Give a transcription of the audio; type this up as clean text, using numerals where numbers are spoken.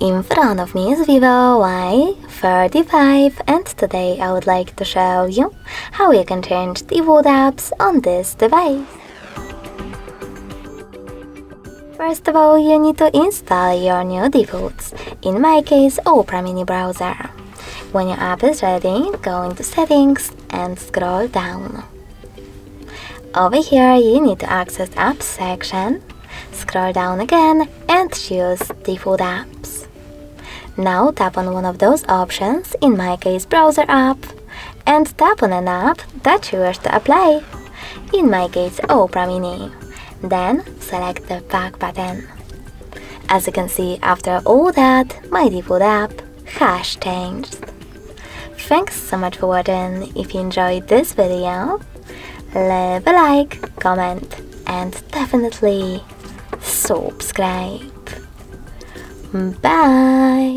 In front of me is VIVO Y35 and today I would like to show you how you can change default apps on this device. First of all, you need to install your new defaults, in my case Opera Mini browser. When your app is ready, go into Settings and scroll down. Over here you need to access Apps section, scroll down again and choose Default Apps. Now tap on one of those options, in my case Browser app, and tap on an app that you wish to apply, in my case Opera Mini. Then select the Back button. As you can see, after all that, my default app has changed. Thanks so much for watching. If you enjoyed this video, leave a like, comment and definitely subscribe. Bye!